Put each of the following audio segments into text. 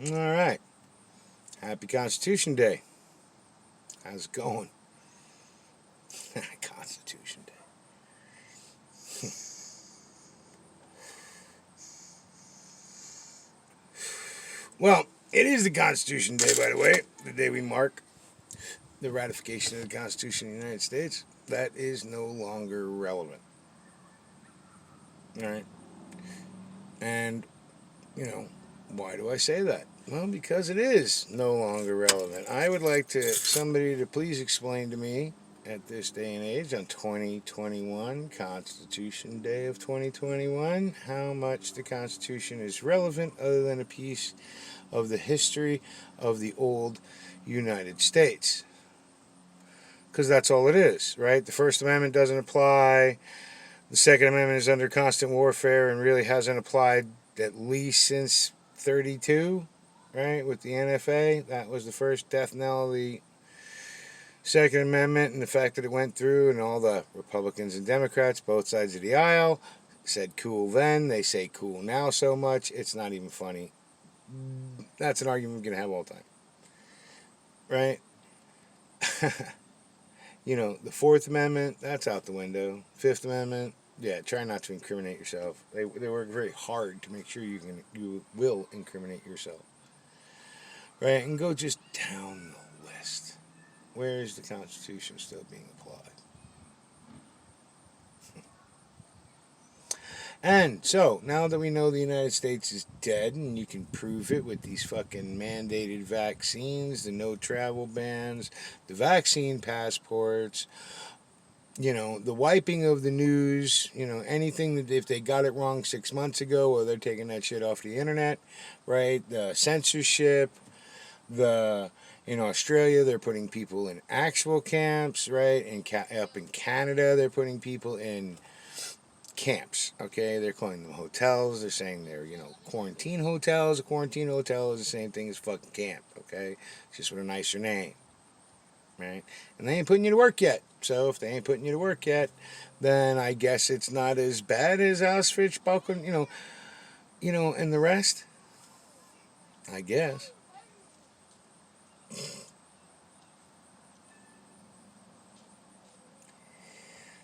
All right. Happy Constitution Day. How's it going? Constitution Day. Well, it is the Constitution Day, by the way, the day we mark the ratification of the Constitution of the United States. That is no longer relevant. All right. And, you know, why do I say that? Well, because it is no longer relevant. I would like somebody to please explain to me at this day and age on 2021, Constitution Day of 2021, how much the Constitution is relevant other than a piece of the history of the old United States. Because that's all it is, right? The First Amendment doesn't apply. The Second Amendment is under constant warfare and really hasn't applied at least since 32, right? With the NFA. That was the first death knell of the Second Amendment, and the fact that it went through and all the Republicans and Democrats, both sides of the aisle, said cool then. They say cool now so much, it's not even funny. That's an argument we're going to have all the time. Right? The Fourth Amendment, that's out the window. Fifth Amendment, yeah, try not to incriminate yourself. They work very hard to make sure you will incriminate yourself. Right? And go just down the list. Where is the Constitution still being applied? And so, now that we know the United States is dead, and you can prove it with these fucking mandated vaccines, the no travel bans, the vaccine passports, the wiping of the news, anything that if they got it wrong 6 months ago, or they're taking that shit off the internet, right? The censorship, in Australia, they're putting people in actual camps, right? Up in Canada, they're putting people in camps, okay? They're calling them hotels. They're saying they're, quarantine hotels. A quarantine hotel is the same thing as fucking camp, okay? It's just with a nicer name, right? And they ain't putting you to work yet. So if they ain't putting you to work yet, then I guess it's not as bad as Auschwitz, Balkan, and the rest. I guess.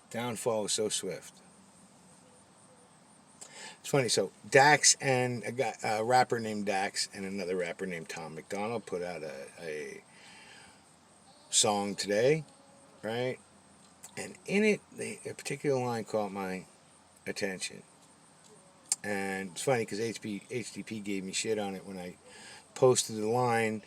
Downfall was so swift. It's funny. So Dax and a rapper named Dax and another rapper named Tom McDonald put out a song today, right? And in it, a particular line caught my attention. And it's funny because HDP gave me shit on it when I posted the line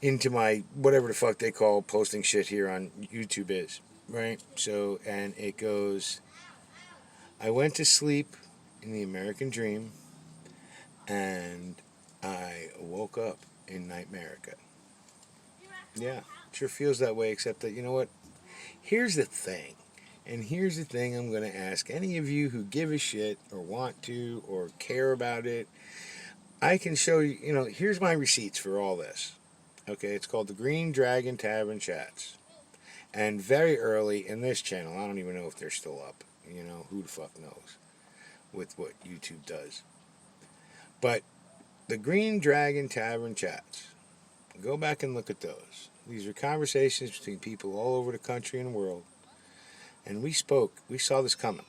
into my whatever the fuck they call posting shit here on YouTube is, right? So, and it goes, I went to sleep in the American dream and I woke up in Nightmerica. Yeah, sure feels that way, except that, you know what? Here's the thing. And here's the thing I'm going to ask any of you who give a shit or want to or care about it. I can show you, here's my receipts for all this. Okay, it's called the Green Dragon Tavern Chats. And very early in this channel, I don't even know if they're still up. Who the fuck knows with what YouTube does. But the Green Dragon Tavern Chats, go back and look at those. These are conversations between people all over the country and world. And we saw this coming.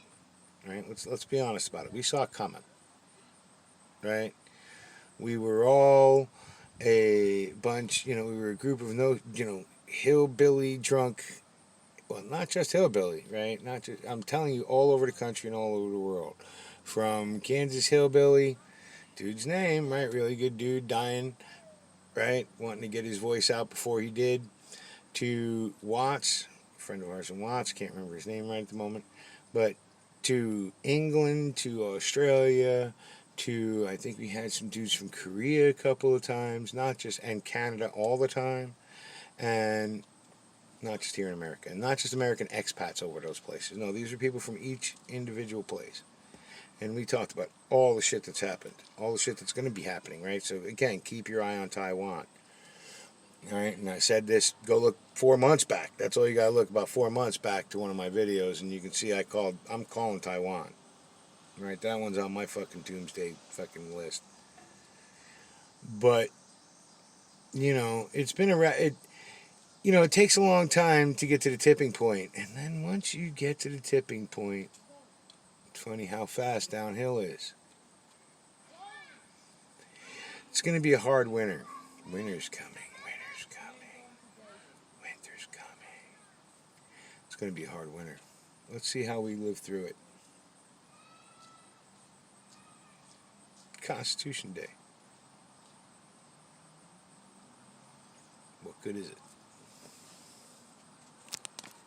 Right? Let's be honest about it. We saw it coming. Right? We were all a bunch, we were a group of hillbilly drunk, well, not just hillbilly, right? Not just, I'm telling you, all over the country and all over the world. From Kansas hillbilly, dude's name, right? Really good dude, dying, right? Wanting to get his voice out before he did, to Watts, a friend of ours in Watts, can't remember his name right at the moment, but to England, to Australia, to, I think we had some dudes from Korea a couple of times, and Canada all the time, and not just here in America, and not just American expats over those places. No, these are people from each individual place. And we talked about all the shit that's happened, all the shit that's going to be happening, right? So again, keep your eye on Taiwan. All right, and I said this, go look 4 months back. That's all you got to look, about 4 months back to one of my videos, and you can see I'm calling Taiwan. Right, that one's on my fucking doomsday fucking list. But It's been it takes a long time to get to the tipping point, and then once you get to the tipping point, it's funny how fast downhill is. It's going to be a hard winter. Winter's coming. Winter's coming. Winter's coming. It's going to be a hard winter. Let's see how we live through it. Constitution Day. What good is it?